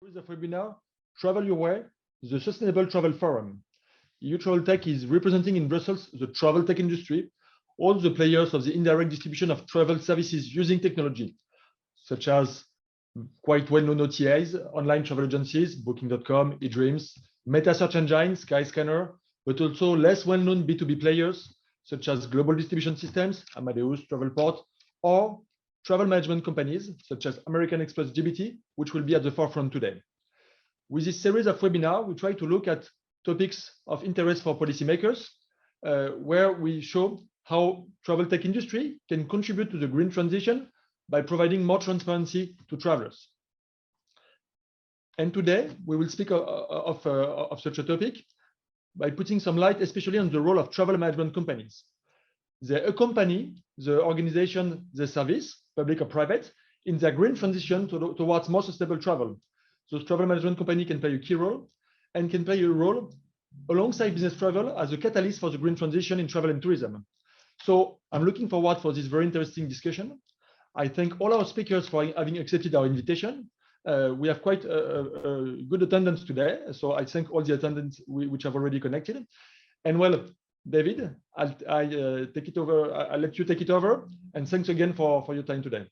With the webinar, Travel Your Way, the Sustainable Travel Forum. EU Travel Tech is representing in Brussels the travel tech industry, all the players of the indirect distribution of travel services using technology, such as quite well-known OTAs, online travel agencies, Booking.com, eDreams, meta search engines, Skyscanner, but also less well-known B2B players, such as global distribution systems, Amadeus, Travelport, or travel management companies, such as American Express GBT, which will be at the forefront today. With this series of webinars, we try to look at topics of interest for policymakers, where we show how travel tech industry can contribute to the green transition by providing more transparency to travelers. And today, we will speak of such a topic by putting some light, especially on the role of travel management companies. They accompany the organization, the service, public or private, in their green transition towards more sustainable travel. So travel management company can play a key role and can play a role alongside business travel as a catalyst for the green transition in travel and tourism. So I'm looking forward for this very interesting discussion. I thank all our speakers for having accepted our invitation. We have quite a good attendance today. So I thank all the attendants which have already connected. And well, David, I'll take it over. I'll let you take it over. And thanks again for your time today.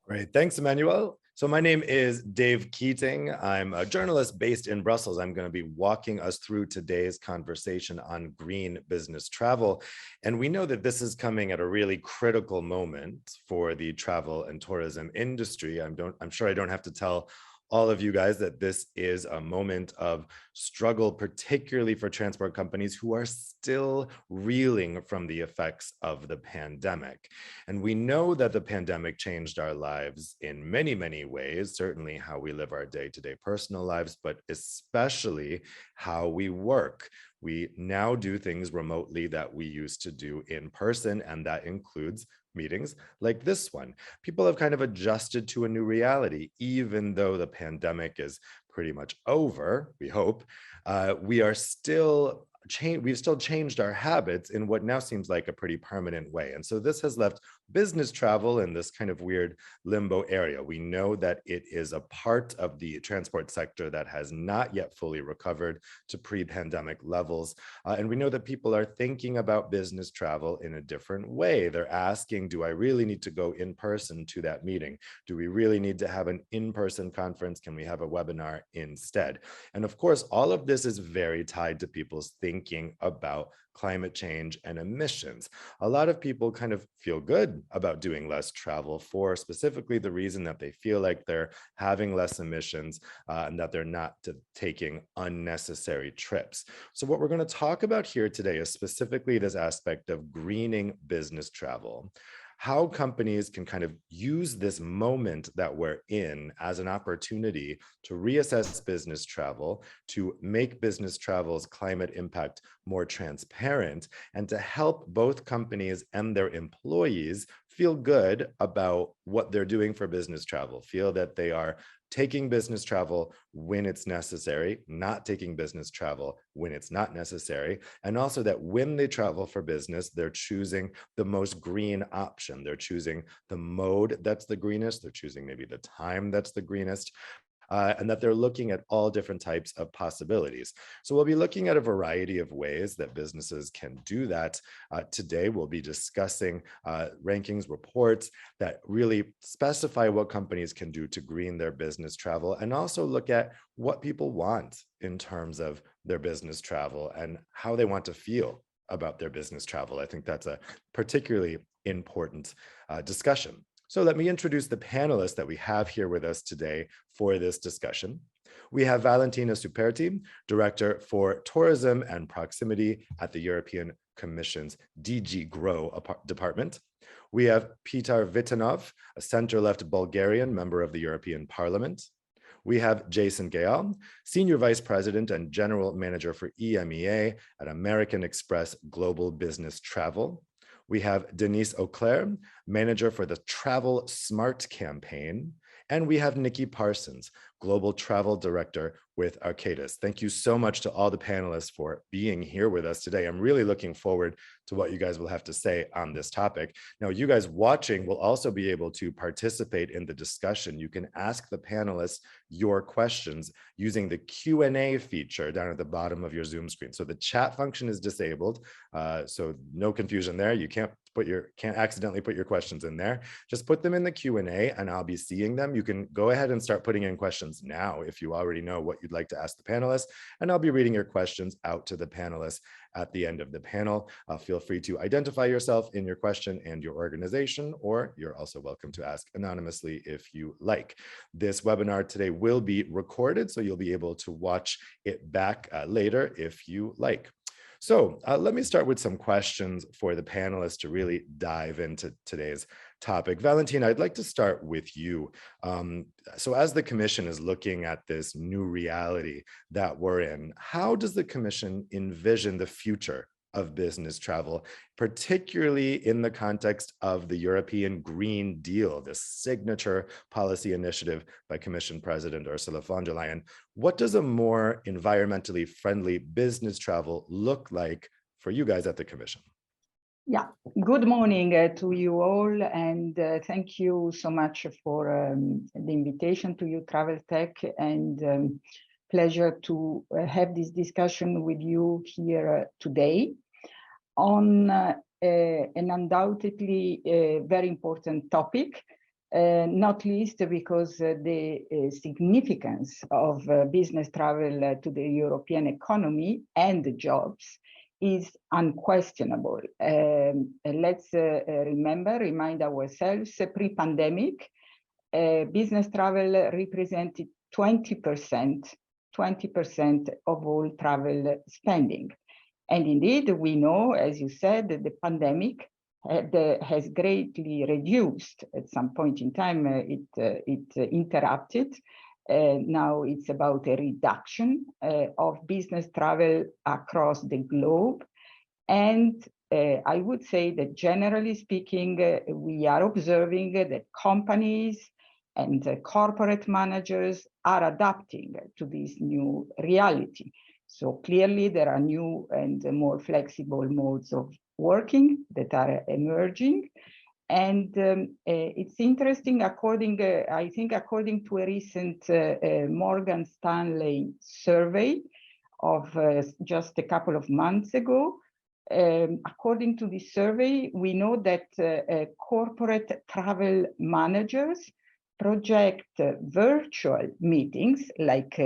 Great. Thanks, Emmanuel. So my name is Dave Keating. I'm a journalist based in Brussels. I'm going to be walking us through today's conversation on green business travel. And we know that this is coming at a really critical moment for the travel and tourism industry. I'm sure I don't have to tell all of you guys that this is a moment of struggle, particularly for transport companies who are still reeling from the effects of the pandemic. And we know that the pandemic changed our lives in many, many ways, certainly how we live our day-to-day personal lives, but especially how we work. We now do things remotely that we used to do in person, and that includes meetings like this one. People have kind of adjusted to a new reality, even though the pandemic is pretty much over, we hope. We've still changed our habits in what now seems like a pretty permanent way. And so this has left business travel in this kind of weird limbo area. We know that it is a part of the transport sector that has not yet fully recovered to pre-pandemic levels. And we know that people are thinking about business travel in a different way. They're asking, do I really need to go in person to that meeting? Do we really need to have an in-person conference? Can we have a webinar instead? And of course, all of this is very tied to people's thinking about climate change and emissions. A lot of people kind of feel good about doing less travel for specifically the reason that they feel like they're having less emissions and that they're not taking unnecessary trips. So what we're going to talk about here today is specifically this aspect of greening business travel. How companies can kind of use this moment that we're in as an opportunity to reassess business travel, to make business travel's climate impact more transparent, and to help both companies and their employees feel good about what they're doing for business travel, feel that they are taking business travel when it's necessary, not taking business travel when it's not necessary, and also that when they travel for business, they're choosing the most green option. They're choosing the mode that's the greenest, they're choosing maybe the time that's the greenest, and that they're looking at all different types of possibilities. So we'll be looking at a variety of ways that businesses can do that. Today, we'll be discussing rankings, reports that really specify what companies can do to green their business travel, and also look at what people want in terms of their business travel and how they want to feel about their business travel. I think that's a particularly important discussion. So let me introduce the panelists that we have here with us today for this discussion. We have Valentina Superti, Director for Tourism and Proximity at the European Commission's DG GROW department. We have Petar Vitanov, a center-left Bulgarian member of the European Parliament. We have Jason Gayal, Senior Vice President and General Manager for EMEA at American Express Global Business Travel. We have Denise Auclair, Manager for the Travel Smart campaign, And we have Nikki Parsons, Global Travel Director with Arcadis. Thank you so much to all the panelists for being here with us today. I'm really looking forward to what you guys will have to say on this topic. Now, you guys watching will also be able to participate in the discussion. You can ask the panelists your questions using the Q&A feature down at the bottom of your Zoom screen. So the chat function is disabled, so no confusion there. You can't accidentally put your questions in there. Just put them in the Q&A and I'll be seeing them. You can go ahead and start putting in questions now if you already know what you'd like to ask the panelists, and I'll be reading your questions out to the panelists at the end of the panel. Feel free to identify yourself in your question and your organization, or you're also welcome to ask anonymously if you like. This webinar today will be recorded, so you'll be able to watch it back later if you like. So let me start with some questions for the panelists to really dive into today's topic. Valentina, I'd like to start with you. So as the Commission is looking at this new reality that we're in, how does the Commission envision the future of business travel, particularly in the context of the European Green Deal, this signature policy initiative by Commission President Ursula von der Leyen? What does a more environmentally friendly business travel look like for you guys at the Commission? Yeah, good morning to you all, and thank you so much for the invitation to you, Travel Tech, and pleasure to have this discussion with you here today on an undoubtedly very important topic, not least because the significance of business travel to the European economy and the jobs is unquestionable. Let's remind ourselves, pre-pandemic, business travel represented 20% of all travel spending. And indeed, we know, as you said, that the pandemic has greatly reduced. At some point in time, it interrupted. Now it's about a reduction of business travel across the globe. And I would say that generally speaking, we are observing that companies and corporate managers are adapting to this new reality. So clearly there are new and more flexible modes of working that are emerging. And it's interesting, I think according to a recent Morgan Stanley survey of just a couple of months ago, according to this survey, we know that corporate travel managers project virtual meetings like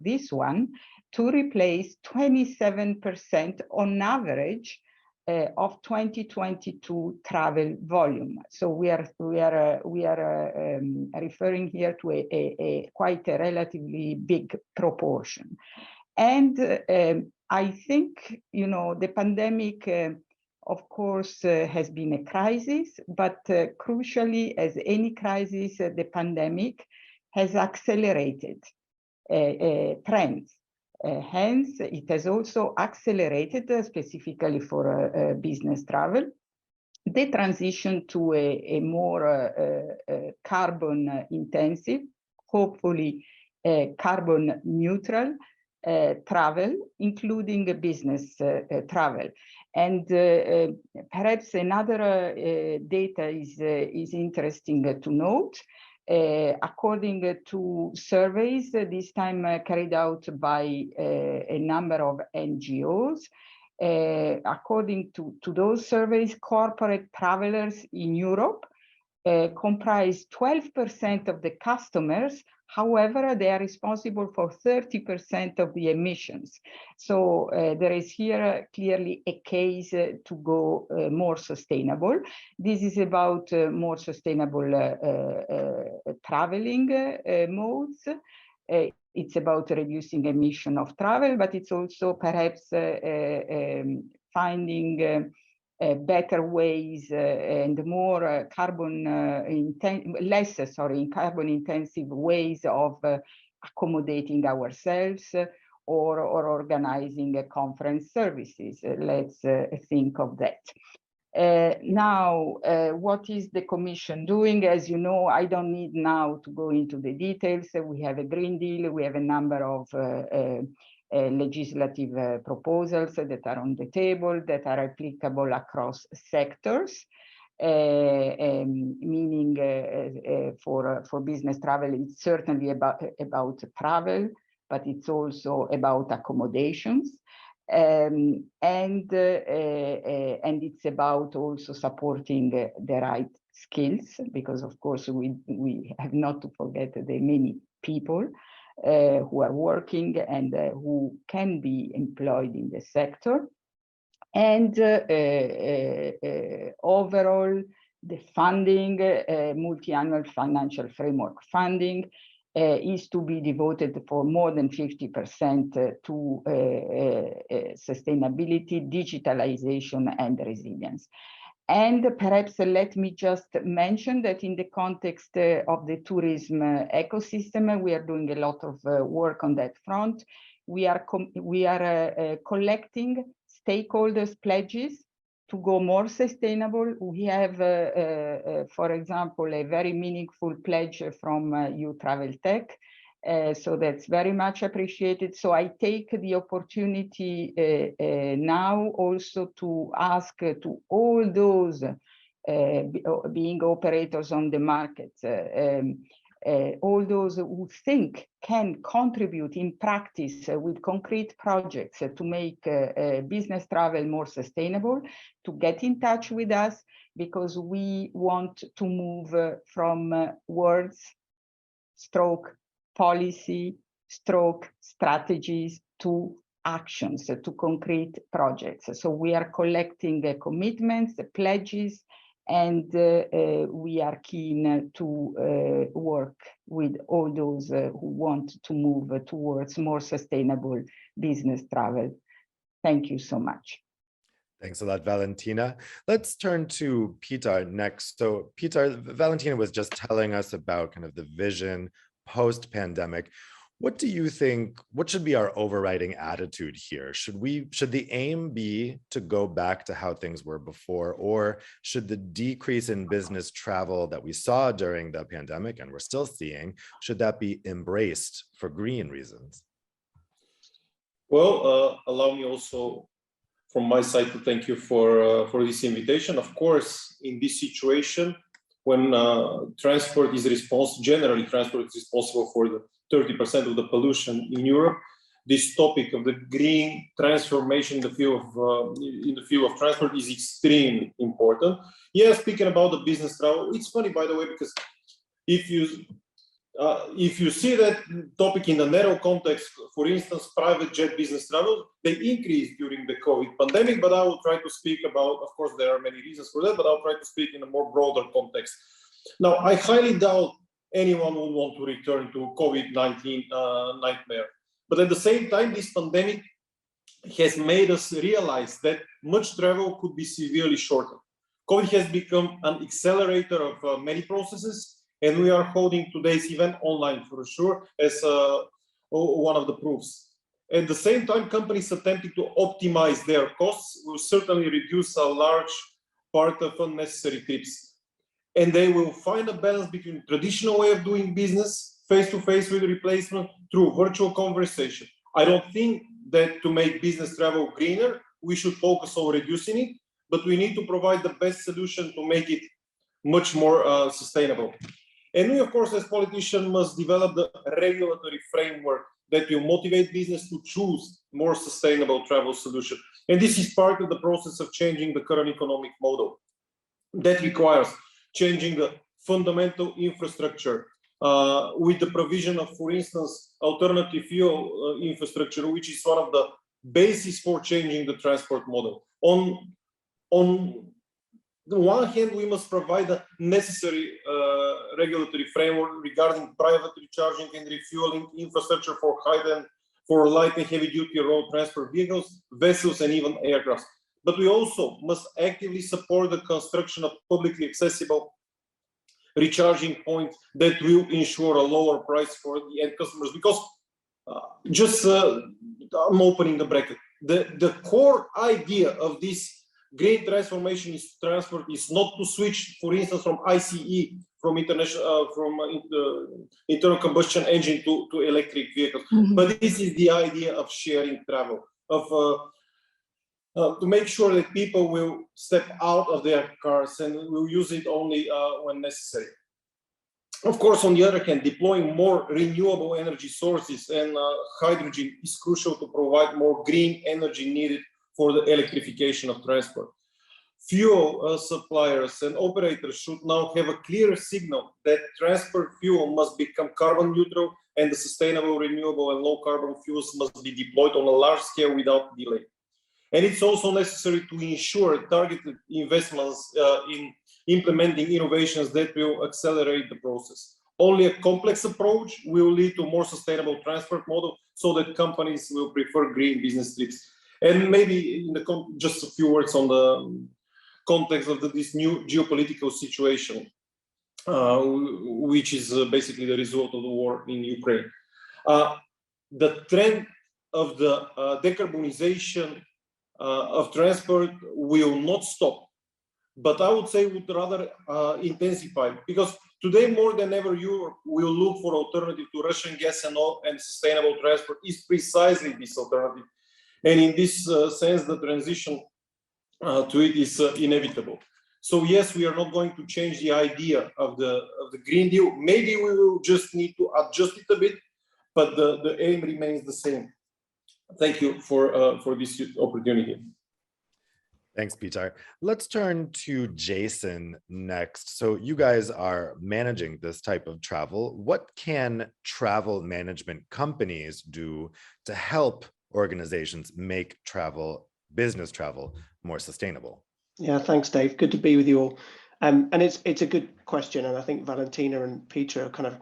this one to replace 27% on average of 2022 travel volume. So we are referring here to a quite a relatively big proportion. And I think, you know, the pandemic, of course, has been a crisis, but crucially, as any crisis, the pandemic has accelerated trends. Hence, it has also accelerated, specifically for business travel, the transition to a more carbon intensive, hopefully carbon neutral travel, including business travel. And perhaps another data is interesting to note. According to surveys, this time carried out by a number of NGOs, according to those surveys, corporate travelers in Europe comprise 12% of the customers. However, they are responsible for 30% of the emissions. So there is here clearly a case to go more sustainable. This is about more sustainable traveling modes. It's about reducing emission of travel, but it's also perhaps finding better ways and more carbon intensive ways of accommodating ourselves or organizing conference services. Let's think of that. Now, what is the Commission doing? As you know, I don't need now to go into the details. We have a Green Deal, we have a number of legislative proposals that are on the table that are applicable across sectors. Meaning for business travel, it's certainly about travel, but it's also about accommodations. And it's about also supporting the right skills, because of course we have not to forget the many people who are working and who can be employed in the sector. And overall, the funding, multi-annual financial framework funding, is to be devoted for more than 50% to sustainability, digitalization, and resilience. And perhaps let me just mention that in the context of the tourism ecosystem, we are doing a lot of work on that front. We are collecting stakeholders' pledges to go more sustainable. We have, for example, a very meaningful pledge from EU Travel Tech. So that's very much appreciated. So I take the opportunity now also to ask to all those being operators on the market, all those who think can contribute in practice with concrete projects to make business travel more sustainable, to get in touch with us, because we want to move from words, stroke policy, stroke strategies, to actions, to concrete projects. So we are collecting commitments, pledges, and we are keen to work with all those who want to move towards more sustainable business travel. Thank you so much. Thanks a lot, Valentina. Let's turn to Peter next. So Peter, Valentina was just telling us about kind of the vision post-pandemic. What do you think, what should be our overriding attitude here? Should the aim be to go back to how things were before, or should the decrease in business travel that we saw during the pandemic and we're still seeing, should that be embraced for green reasons? Well, allow me also from my side to thank you for this invitation. Of course, in this situation, when transport is responsible, generally transport is responsible for the 30% of the pollution in Europe, this topic of the green transformation in the field of transport is extremely important. Yeah, speaking about the business travel, it's funny, by the way, because if you see that topic in the narrow context, for instance, private jet business travel, they increased during the COVID pandemic, but I will try to speak about, of course, there are many reasons for that, but I'll try to speak in a more broader context. Now, I highly doubt anyone would want to return to COVID-19 nightmare. But at the same time, this pandemic has made us realize that much travel could be severely shortened. COVID has become an accelerator of many processes, and we are holding today's event online for sure as one of the proofs. At the same time, companies attempting to optimize their costs will certainly reduce a large part of unnecessary trips. And they will find a balance between traditional way of doing business, face-to-face with replacement, through virtual conversation. I don't think that to make business travel greener, we should focus on reducing it, but we need to provide the best solution to make it much more sustainable. And we, of course, as politicians, must develop the regulatory framework that will motivate business to choose more sustainable travel solution. And this is part of the process of changing the current economic model. That requires changing the fundamental infrastructure with the provision of, for instance, alternative fuel infrastructure, which is one of the basis for changing the transport model. On the one hand, we must provide a necessary regulatory framework regarding private recharging and refueling infrastructure for light and heavy duty road transport vehicles, vessels, and even aircraft. But we also must actively support the construction of publicly accessible recharging points that will ensure a lower price for the end customers. Because I'm opening the bracket. The core idea of this green transformation is transport is not to switch, for instance, from ICE, from internal combustion engine to electric vehicles. But this is the idea of sharing travel, of to make sure that people will step out of their cars and will use it only when necessary. Of course, on the other hand, deploying more renewable energy sources and hydrogen is crucial to provide more green energy needed for the electrification of transport. Fuel suppliers and operators should now have a clear signal that transport fuel must become carbon neutral and the sustainable, renewable and low carbon fuels must be deployed on a large scale without delay. And it's also necessary to ensure targeted investments in implementing innovations that will accelerate the process. Only a complex approach will lead to more sustainable transport model so that companies will prefer green business trips. And maybe in the just a few words on the context of this new geopolitical situation, which is basically the result of the war in Ukraine. The trend of the decarbonization of transport will not stop, but I would say would rather intensify, because today more than ever Europe will look for alternative to Russian gas and oil, and sustainable transport is precisely this alternative. And in this sense, the transition to it is inevitable. So yes, we are not going to change the idea of the Green Deal. Maybe we will just need to adjust it a bit, but the aim remains the same. Thank you for this opportunity. Thanks, Peter. Let's turn to Jason next. So you guys are managing this type of travel. What can travel management companies do to help organizations make travel, business travel, more sustainable? Yeah, thanks, Dave. Good to be with you all. And it's a good question. And I think Valentina and Peter have kind of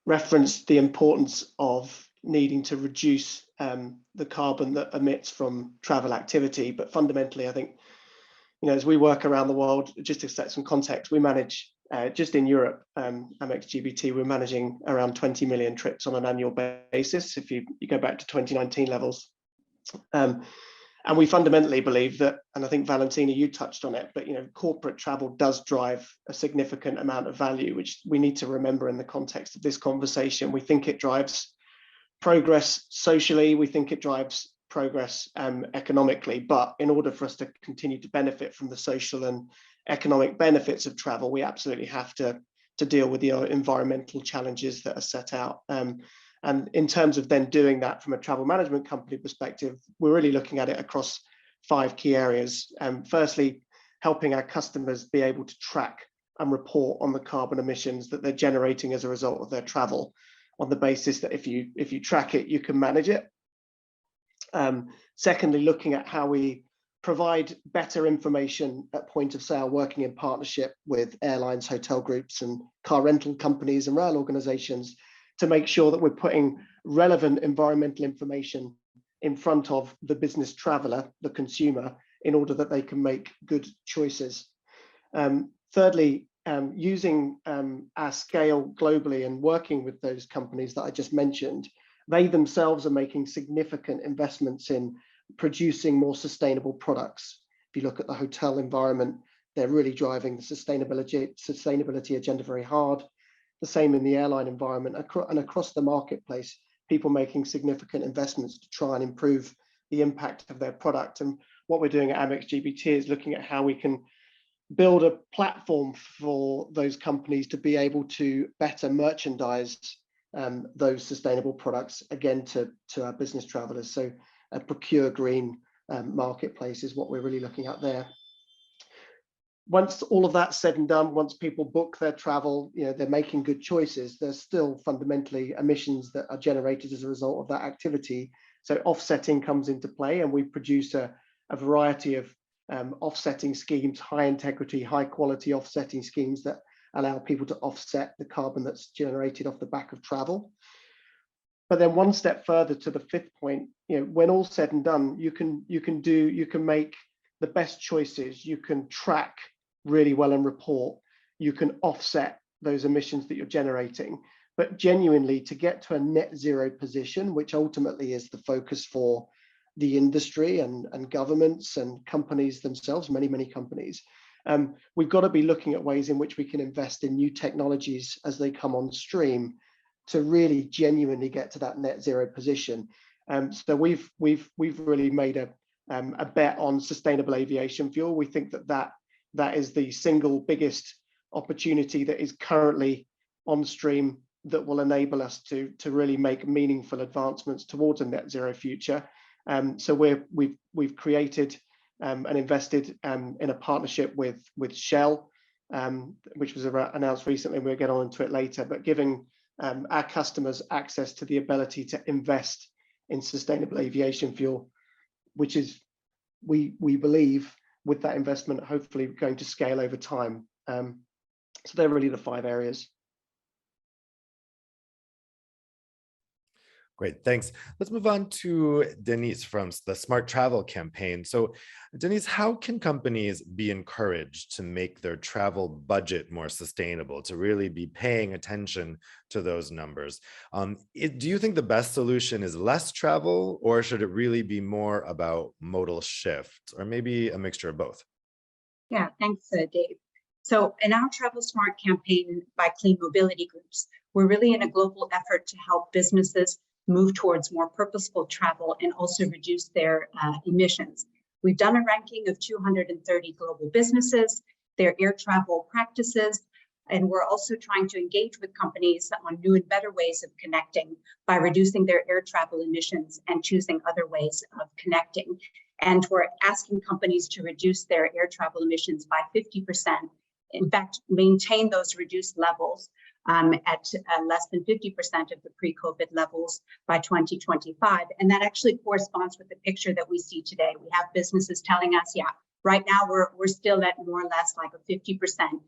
referenced the importance of needing to reduce the carbon that emits from travel activity. But fundamentally, I think, as we work around the world, just to set some context, we manage just in Europe, Amex GBT, we're managing around 20 million trips on an annual basis, if you go back to 2019 levels. And we fundamentally believe that, and I think Valentina, you touched on it, but corporate travel does drive a significant amount of value, which we need to remember in the context of this conversation. We think it drives progress socially, we think it drives progress economically, but in order for us to continue to benefit from the social and economic benefits of travel, we absolutely have to deal with the environmental challenges that are set out. And in terms of then doing that from a travel management company perspective, we're really looking at it across 5 key areas. Firstly, helping our customers be able to track and report on the carbon emissions that they're generating as a result of their travel, on the basis that if you track it, you can manage it. Secondly, looking at how we provide better information at point of sale, working in partnership with airlines, hotel groups, and car rental companies and rail organizations, to make sure that we're putting relevant environmental information in front of the business traveler, the consumer, in order that they can make good choices. Thirdly, using our scale globally and working with those companies that I just mentioned, they themselves are making significant investments in producing more sustainable products. If you look at the hotel environment, they're really driving the sustainability agenda very hard. The same in the airline environment, and across the marketplace, people making significant investments to try and improve the impact of their product. And what we're doing at Amex GBT is looking at how we can build a platform for those companies to be able to better merchandise those sustainable products, again, to our business travelers. So a procure green marketplace is what we're really looking at there. Once all of that's said and done, once people book their travel, they're making good choices, there's still fundamentally emissions that are generated as a result of that activity. So offsetting comes into play, and we produce a variety of offsetting schemes, high integrity, high quality offsetting schemes that allow people to offset the carbon that's generated off the back of travel. But then one step further to the 5th point, when all said and done, you can make the best choices, you can track really well and report, you can offset those emissions that you're generating. But genuinely, to get to a net zero position, which ultimately is the focus for the industry and governments and companies themselves, many companies. We've got to be looking at ways in which we can invest in new technologies as they come on stream to really genuinely get to that net zero position. So we've really made a bet on sustainable aviation fuel. We think that is the single biggest opportunity that is currently on stream that will enable us to really make meaningful advancements towards a net zero future. So we've created and invested in a partnership with Shell, which was announced recently. We'll get on to it later, but giving our customers access to the ability to invest in sustainable aviation fuel, which is, we believe, with that investment, hopefully going to scale over time. So they're really the 5 areas. Great, thanks. Let's move on to Denise from the Smart Travel campaign. So Denise, how can companies be encouraged to make their travel budget more sustainable, to really be paying attention to those numbers? Do you think the best solution is less travel, or should it really be more about modal shift, or maybe a mixture of both? Yeah, thanks, Dave. So in our Travel Smart campaign by Clean Mobility Groups, we're really in a global effort to help businesses move towards more purposeful travel and also reduce their emissions. We've done a ranking of 230 global businesses, their air travel practices, and we're also trying to engage with companies on new and better ways of connecting by reducing their air travel emissions and choosing other ways of connecting. And we're asking companies to reduce their air travel emissions by 50%. In fact, maintain those reduced levels at less than 50% of the pre-COVID levels by 2025. And that actually corresponds with the picture that we see today. We have businesses telling us, yeah, right now we're still at more or less like a 50%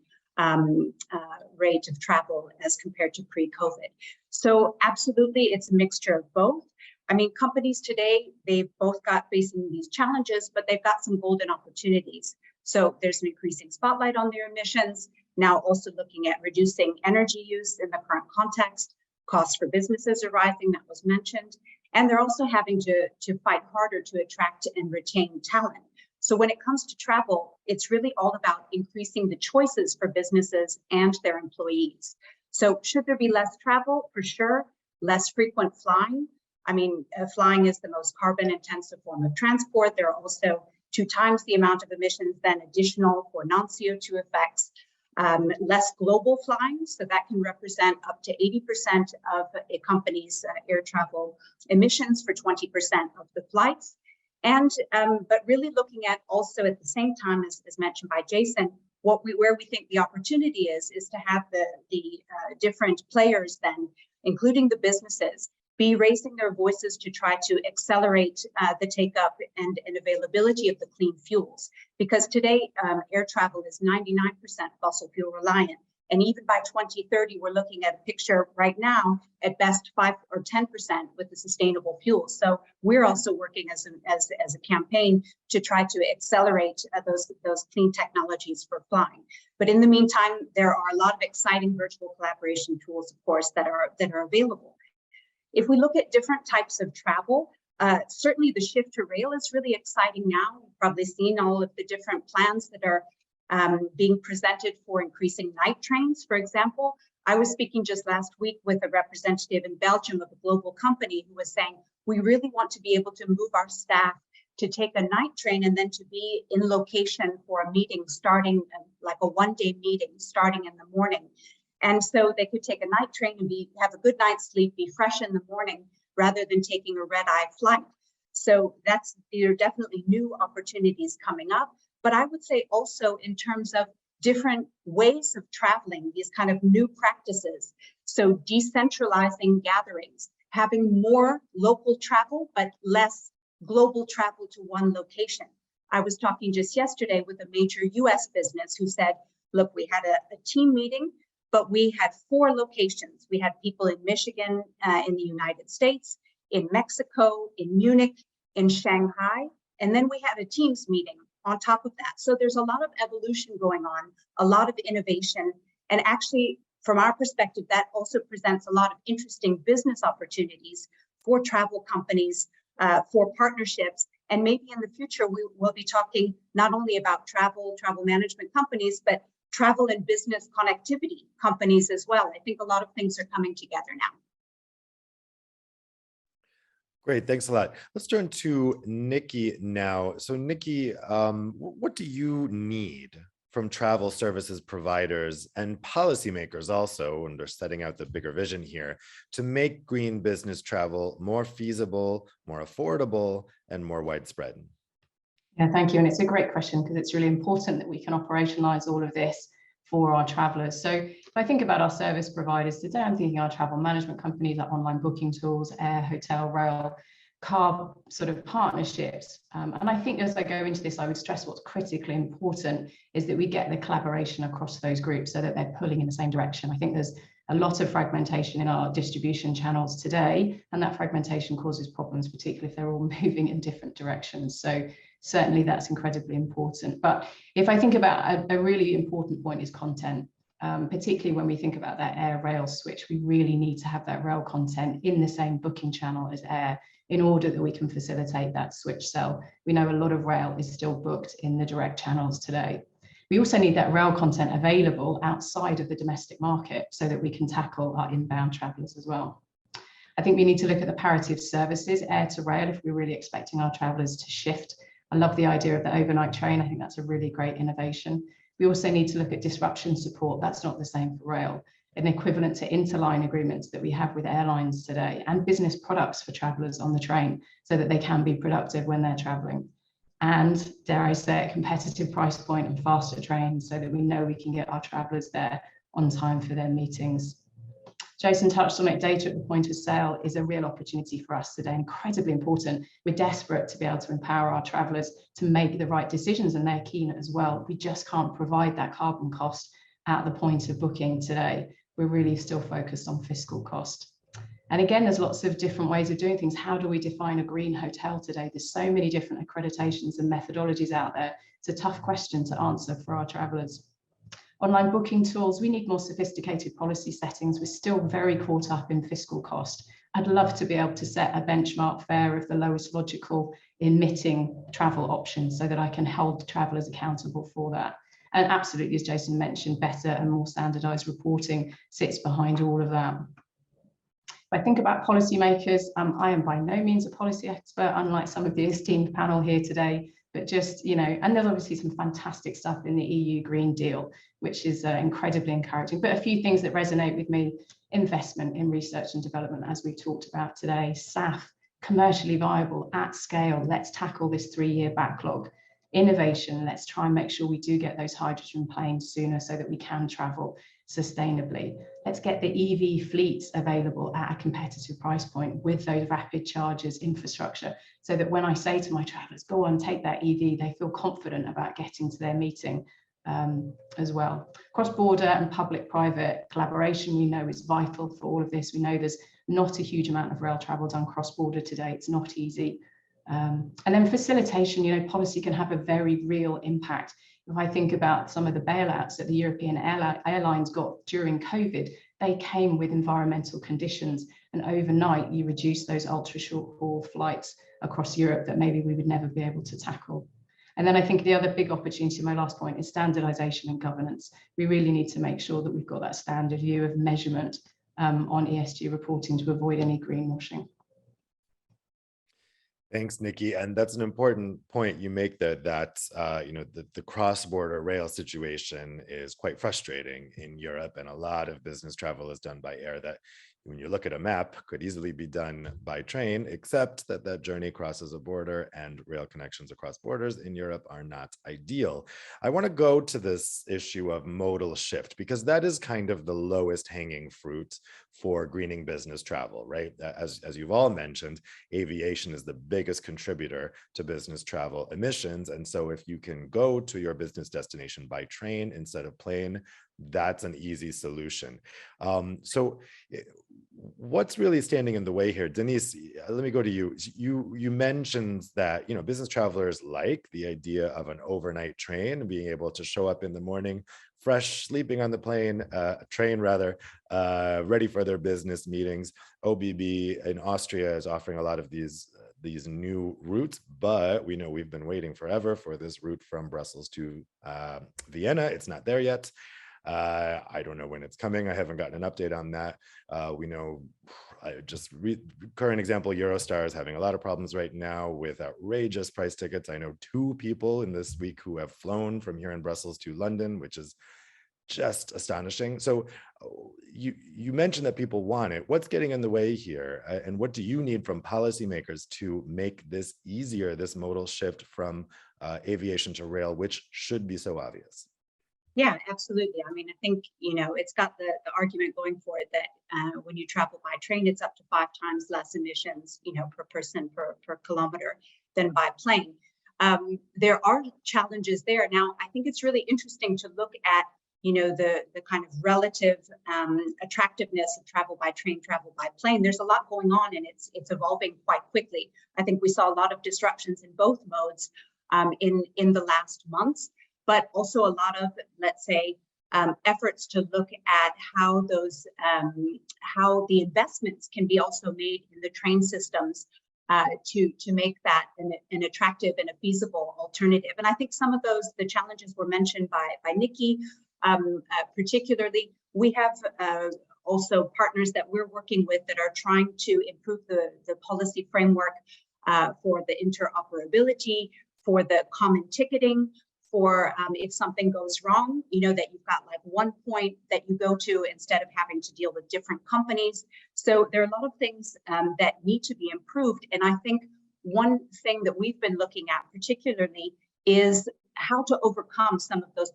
rate of travel as compared to pre-COVID. So absolutely, it's a mixture of both. I mean, companies today, they've both got facing these challenges, but they've got some golden opportunities. So there's an increasing spotlight on their emissions, now also looking at reducing energy use in the current context. Costs for businesses are rising, that was mentioned, and they're also having to fight harder to attract and retain talent. So when it comes to travel, it's really all about increasing the choices for businesses and their employees. So should there be less travel? For sure. Less frequent flying. I mean, flying is the most carbon intensive form of transport. There are also 2 times the amount of emissions than additional for non-CO2 effects. Less global flying, so that can represent up to 80% of a company's air travel emissions for 20% of the flights. And but really looking at also at the same time, as mentioned by Jason, where we think the opportunity is to have the different players then, including the businesses, be raising their voices to try to accelerate the take-up and availability of the clean fuels. Because today, air travel is 99% fossil fuel reliant. And even by 2030, we're looking at a picture right now, at best 5 or 10% with the sustainable fuels. So we're also working as a campaign to try to accelerate those clean technologies for flying. But in the meantime, there are a lot of exciting virtual collaboration tools, of course, that are available. If we look at different types of travel, certainly the shift to rail is really exciting now. You've probably seen all of the different plans that are being presented for increasing night trains, for example. I was speaking just last week with a representative in Belgium of a global company who was saying, we really want to be able to move our staff to take a night train and then to be in location for a meeting starting like a one-day meeting starting in the morning. And so they could take a night train and have a good night's sleep, be fresh in the morning, rather than taking a red-eye flight. So there are definitely new opportunities coming up. But I would say also in terms of different ways of traveling, these kind of new practices. So decentralizing gatherings, having more local travel, but less global travel to one location. I was talking just yesterday with a major US business who said, look, we had a team meeting, but we had 4 locations. We had people in Michigan, in the United States, in Mexico, in Munich, in Shanghai, and then we had a Teams meeting on top of that. So there's a lot of evolution going on, a lot of innovation, and actually, from our perspective, that also presents a lot of interesting business opportunities for travel companies for partnerships. And maybe in the future, we will be talking not only about travel management companies, but travel and business connectivity companies as well. I think a lot of things are coming together now. Great, thanks a lot. Let's turn to Nikki now. So Nikki, what do you need from travel services providers and policymakers also, and they're setting out the bigger vision here, to make green business travel more feasible, more affordable, and more widespread? Yeah, thank you. And it's a great question because it's really important that we can operationalize all of this for our travelers. So if I think about our service providers today, I'm thinking our travel management companies, like online booking tools, air, hotel, rail, car sort of partnerships. And I think as I go into this, I would stress what's critically important is that we get the collaboration across those groups so that they're pulling in the same direction. I think there's a lot of fragmentation in our distribution channels today, and that fragmentation causes problems, particularly if they're all moving in different directions. So certainly that's incredibly important. But if I think about a really important point is content, particularly when we think about that air rail switch, we really need to have that rail content in the same booking channel as air in order that we can facilitate that switch sell. We know a lot of rail is still booked in the direct channels today. We also need that rail content available outside of the domestic market so that we can tackle our inbound travelers as well. I think we need to look at the parity of services, air to rail, if we're really expecting our travelers to shift. I love the idea of the overnight train. I think that's a really great innovation. We also need to look at disruption support. That's not the same for rail. An equivalent to interline agreements that we have with airlines today and business products for travelers on the train so that they can be productive when they're traveling. And dare I say it, competitive price point and faster trains so that we know we can get our travelers there on time for their meetings. Jason touched on it, data at the point of sale is a real opportunity for us today, incredibly important. We're desperate to be able to empower our travelers to make the right decisions, and they're keen as well. We just can't provide that carbon cost at the point of booking today. We're really still focused on fiscal cost. And again, there's lots of different ways of doing things. How do we define a green hotel today? There's so many different accreditations and methodologies out there. It's a tough question to answer for our travelers. Online booking tools, we need more sophisticated policy settings. We're still very caught up in fiscal cost. I'd love to be able to set a benchmark fare of the lowest logical emitting travel option so that I can hold travelers accountable for that. And absolutely, as Jason mentioned, better and more standardized reporting sits behind all of that. If I think about policymakers, I am by no means a policy expert, unlike some of the esteemed panel here today, but just, and there's obviously some fantastic stuff in the EU Green Deal, which is incredibly encouraging. But a few things that resonate with me: investment in research and development, as we've talked about today, SAF, commercially viable at scale. Let's tackle this 3-year backlog. Innovation, let's try and make sure we do get those hydrogen planes sooner so that we can travel sustainably. Let's get the EV fleets available at a competitive price point with those rapid chargers infrastructure so that when I say to my travelers, go on, take that EV, they feel confident about getting to their meeting as well. Cross-border and public-private collaboration, we know is vital for all of this. We know there's not a huge amount of rail travel done cross-border today. It's not easy. And then facilitation, policy can have a very real impact. If I think about some of the bailouts that the European airlines got during COVID, they came with environmental conditions, and overnight you reduce those ultra short haul flights across Europe that maybe we would never be able to tackle. And then I think the other big opportunity, my last point, is standardization and governance. We really need to make sure that we've got that standard view of measurement on ESG reporting to avoid any greenwashing. Thanks, Nikki. And that's an important point you make that the cross-border rail situation is quite frustrating in Europe, and a lot of business travel is done by air that, when you look at a map, could easily be done by train, except that that journey crosses a border and rail connections across borders in Europe are not ideal. I want to go to this issue of modal shift, because that is kind of the lowest hanging fruit for greening business travel, right? As you've all mentioned, aviation is the biggest contributor to business travel emissions. And so if you can go to your business destination by train instead of plane, that's an easy solution. So what's really standing in the way here? Denise, let me go to you. You mentioned that, business travelers like the idea of an overnight train, being able to show up in the morning, fresh, sleeping on the train rather, ready for their business meetings. OBB in Austria is offering a lot of these new routes, but we know we've been waiting forever for this route from Brussels to Vienna. It's not there yet. I don't know when it's coming. I haven't gotten an update on that. We know, current example, Eurostar is having a lot of problems right now with outrageous price tickets. I know 2 people in this week who have flown from here in Brussels to London, which is just astonishing. So you mentioned that people want it. What's getting in the way here? And what do you need from policymakers to make this easier, this modal shift from aviation to rail, which should be so obvious? Yeah, absolutely. I mean, I think, it's got the argument going for it that when you travel by train, it's up to 5 times less emissions, per person per kilometer than by plane. There are challenges there. Now, I think it's really interesting to look at, the kind of relative attractiveness of travel by train, travel by plane. There's a lot going on, and it's evolving quite quickly. I think we saw a lot of disruptions in both modes in the last months, but also a lot of, let's say, efforts to look at how how the investments can be also made in the train systems to make that an attractive and a feasible alternative. And I think some of the challenges were mentioned by Nikki. Particularly, we have also partners that we're working with that are trying to improve the policy framework for the interoperability, for the common ticketing, for if something goes wrong, that you've got like one point that you go to instead of having to deal with different companies. So there are a lot of things that need to be improved. And I think one thing that we've been looking at particularly is how to overcome some of those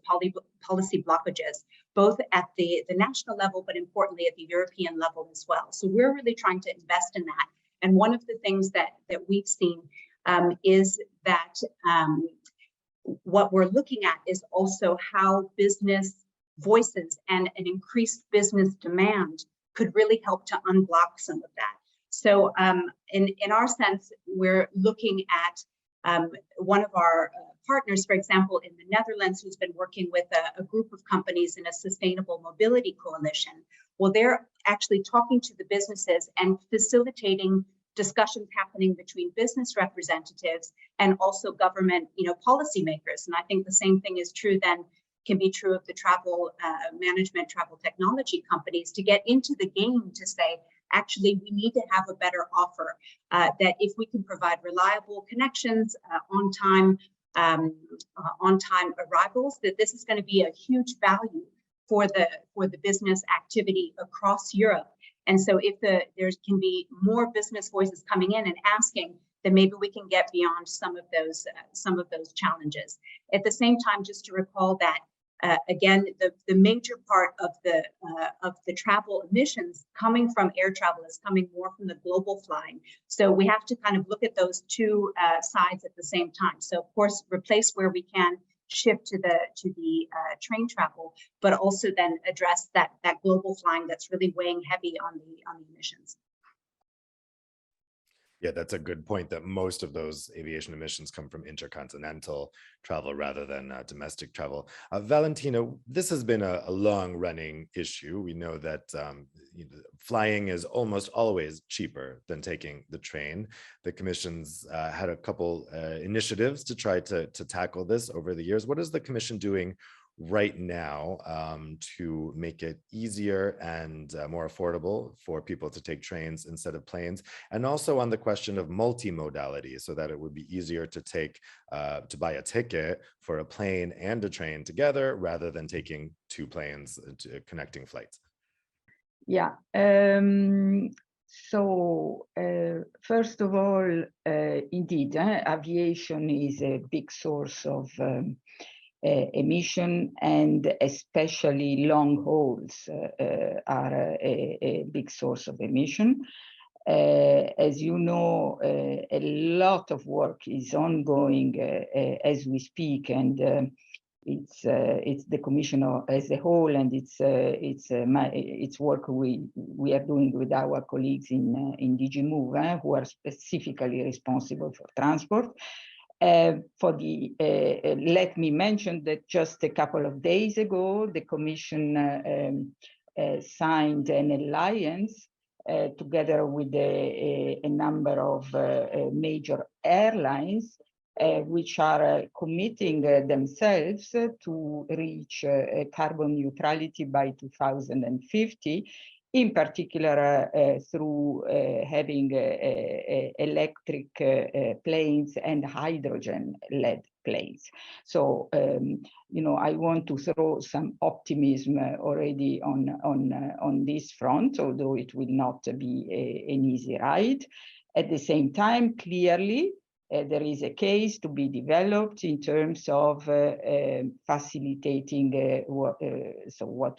policy blockages, both at the national level, but importantly at the European level as well. So we're really trying to invest in that. And one of the things that we've seen is that what we're looking at is also how business voices and an increased business demand could really help to unblock some of that. So in our sense, we're looking at one of our partners, for example, in the Netherlands, who's been working with a group of companies in a sustainable mobility coalition. Well, they're actually talking to the businesses and facilitating discussions happening between business representatives and also government, policymakers. And I think the same thing is true then, can be true of the travel management, travel technology companies, to get into the game to say, actually, we need to have a better offer, that if we can provide reliable connections, on-time arrivals, that this is going to be a huge value for the business activity across Europe. And so if there can be more business voices coming in and asking, then maybe we can get beyond some of those challenges. At the same time, just to recall that again, the major part of the travel emissions coming from air travel is coming more from the global flying. So we have to kind of look at those two sides at the same time. So of course, replace where we can, shift to the train travel, but also then address that global flying that's really weighing heavy on the emissions. Yeah, that's a good point, that most of those aviation emissions come from intercontinental travel rather than domestic travel. Valentina, this has been a long-running issue. We know that flying is almost always cheaper than taking the train. The Commission's had a couple initiatives to try to tackle this over the years. What is the Commission doing right now to make it easier and more affordable for people to take trains instead of planes, and also on the question of multimodality, so that it would be easier to buy a ticket for a plane and a train together rather than taking 2 planes to connecting flights? Yeah. So first of all, indeed, aviation is a big source of emission, and especially long hauls are a big source of emission. As you know, a lot of work is ongoing as we speak, and it's the Commission as a whole, and it's work we are doing with our colleagues in DG Move, who are specifically responsible for transport. Let me mention that just a couple of days ago, the Commission signed an alliance together with a number of major airlines, which are committing themselves to reach carbon neutrality by 2050, in particular through having electric planes and hydrogen-led planes. So, you know, I want to throw some optimism already on this front, although it will not be an easy ride. At the same time, clearly, there is a case to be developed in terms of facilitating what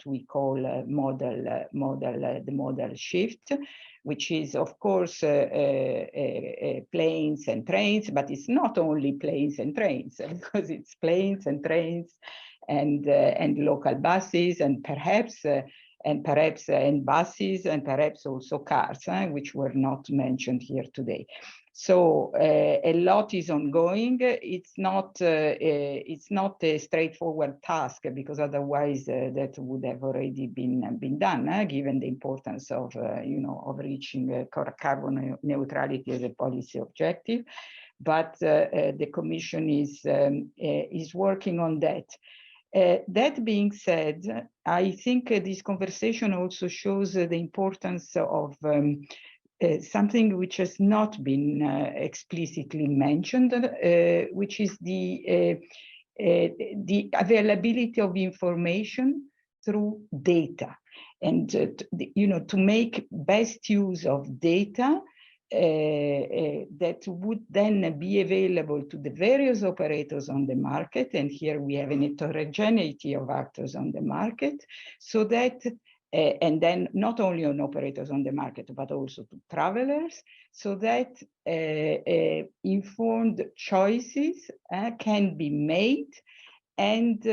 we call the modal shift, which is of course planes and trains, but it's not only planes and trains, because it's planes and trains and local buses and perhaps buses and perhaps also cars, which were not mentioned here today. So a lot is ongoing. It's not a straightforward task, because otherwise that would have already been done, given the importance of of reaching carbon neutrality as a policy objective. But the Commission is working on that. That being said, I think this conversation also shows the importance of something which has not been explicitly mentioned, which is the availability of information through data, and to make best use of data that would then be available to the various operators on the market. And here we have an heterogeneity of actors on the market, so that and then not only on operators on the market, but also to travelers, so that informed choices can be made, and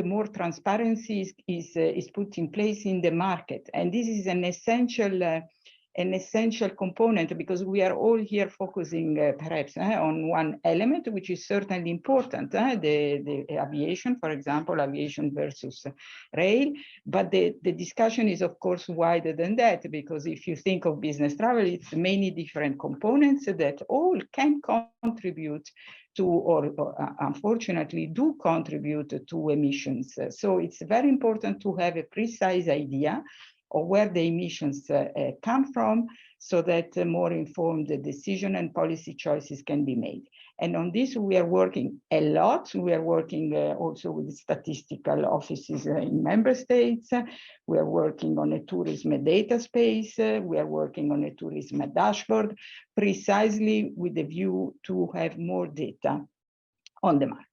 more transparency is put in place in the market. And this is an essential component, because we are all here focusing perhaps on one element, which is certainly important, the aviation, for example, aviation versus rail. But the discussion is of course wider than that, because if you think of business travel, it's many different components that all can contribute to, or unfortunately do contribute to emissions. So it's very important to have a precise idea of where the emissions come from, so that more informed decision and policy choices can be made. And on this, we are working a lot. We are working also with statistical offices in member states. We are working on a tourism data space. We are working on a tourism dashboard, precisely with the view to have more data on the market.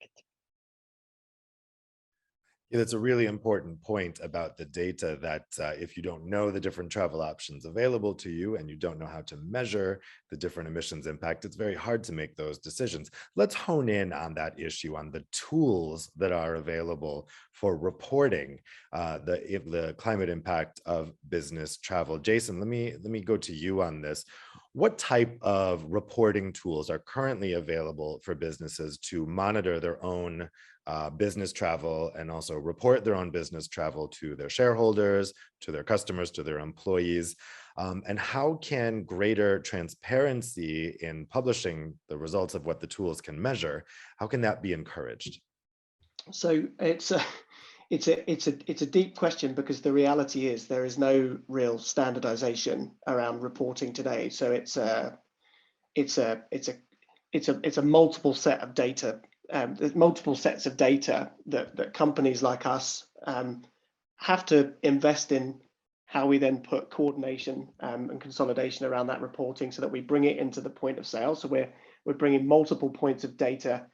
Yeah, that's a really important point about the data, that if you don't know the different travel options available to you, and you don't know how to measure the different emissions impact, it's very hard to make those decisions. Let's hone in on that issue, on the tools that are available for reporting the climate impact of business travel. Jason, let me go to you on this. What type of reporting tools are currently available for businesses to monitor their own business travel, and also report their own business travel to their shareholders, to their customers, to their employees? And how can greater transparency in publishing the results of what the tools can measure, how can that be encouraged? So it's a deep question, because the reality is there is no real standardization around reporting today. So it's a multiple set of data. There's multiple sets of data that companies like us have to invest in, how we then put coordination and consolidation around that reporting, so that we bring it into the point of sale. So we're bringing multiple points of data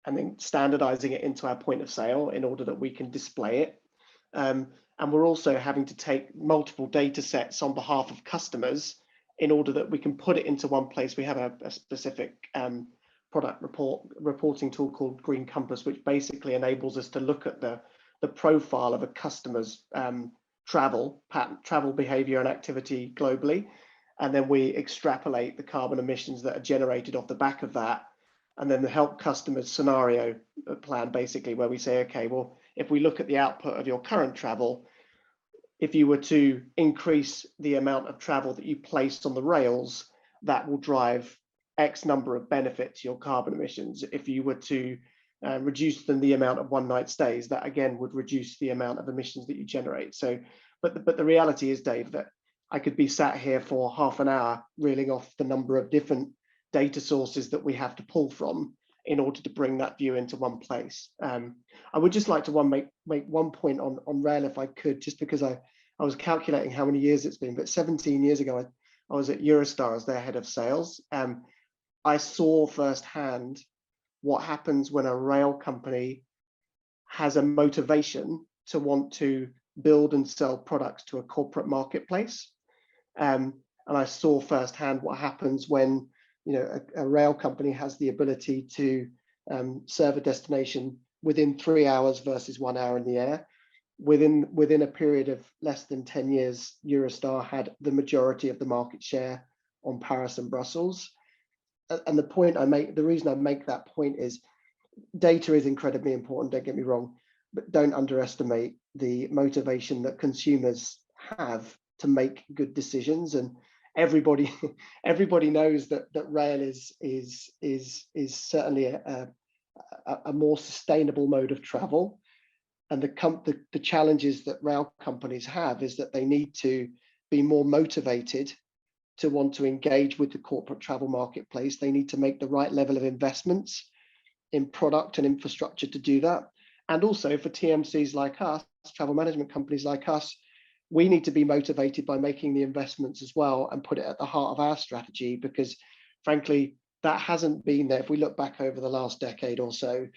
and then standardizing it into our point of sale in order that we can display it. And we're also having to take multiple data sets on behalf of customers in order that we can put it into one place. We have a specific product reporting tool called Green Compass, which basically enables us to look at the profile of a customer's travel behavior and activity globally, and then we extrapolate the carbon emissions that are generated off the back of that, and then the help customers scenario plan, basically, where we say, okay, well, if we look at the output of your current travel, if you were to increase the amount of travel that you placed on the rails, that will drive X number of benefits to your carbon emissions. If you were to reduce the amount of one-night stays, that again would reduce the amount of emissions that you generate. So, but the reality is, Dave, that I could be sat here for half an hour reeling off the number of different data sources that we have to pull from in order to bring that view into one place. I would just like to make one point on rail, if I could, just because I was calculating how many years it's been, but 17 years ago, I was at Eurostar as their head of sales. I saw firsthand what happens when a rail company has a motivation to want to build and sell products to a corporate marketplace. And I saw firsthand what happens when a rail company has the ability to serve a destination within 3 hours versus 1 hour in the air. Within a period of less than 10 years, Eurostar had the majority of the market share on Paris and Brussels. And the reason I make that point is data is incredibly important, don't get me wrong, but don't underestimate the motivation that consumers have to make good decisions. And everybody knows that rail is certainly a more sustainable mode of travel. And the challenges that rail companies have is that they need to be more motivated to want to engage with the corporate travel marketplace. They need to make the right level of investments in product and infrastructure to do that. And also for TMCs like us, travel management companies like us, we need to be motivated by making the investments as well and put it at the heart of our strategy, because frankly, that hasn't been there. If we look back over the last decade or so,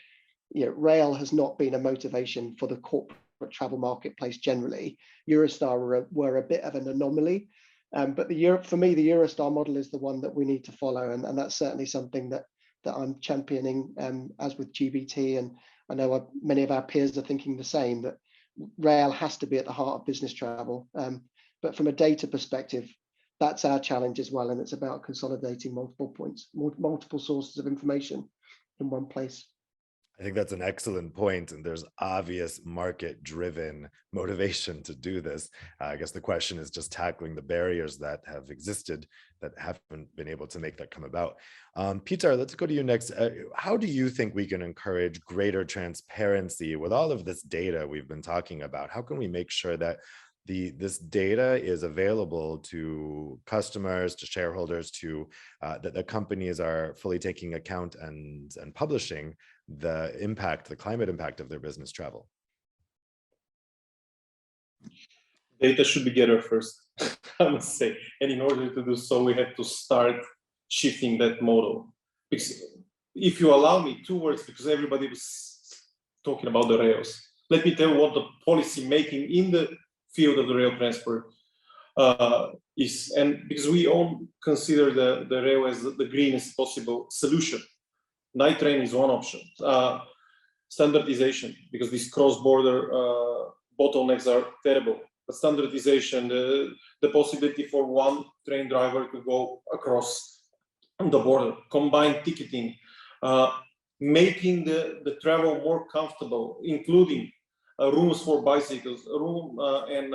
rail has not been a motivation for the corporate travel marketplace generally. Eurostar were a bit of an anomaly. But for me, the Eurostar model is the one that we need to follow. And that's certainly something that I'm championing, as with GBT. And I know many of our peers are thinking the same, that rail has to be at the heart of business travel. But from a data perspective, that's our challenge as well. And it's about consolidating multiple points, multiple sources of information in one place. I think that's an excellent point, and there's obvious market-driven motivation to do this. I guess the question is just tackling the barriers that have existed that haven't been able to make that come about. Peter, let's go to you next. How do you think we can encourage greater transparency with all of this data we've been talking about? How can we make sure that this data is available to customers, to shareholders, to that the companies are fully taking account and publishing the climate impact of their business travel? Data should be gathered first, I must say. And in order to do so, we have to start shifting that model. Because if you allow me 2 words, because everybody was talking about the rails, let me tell you what the policy making in the field of the rail transport is. And because we all consider the rail as the greenest possible solution. Night train is one option. Standardization, because these cross-border bottlenecks are terrible. But standardization, the possibility for one train driver to go across the border, combined ticketing, making the travel more comfortable, including rooms for bicycles, and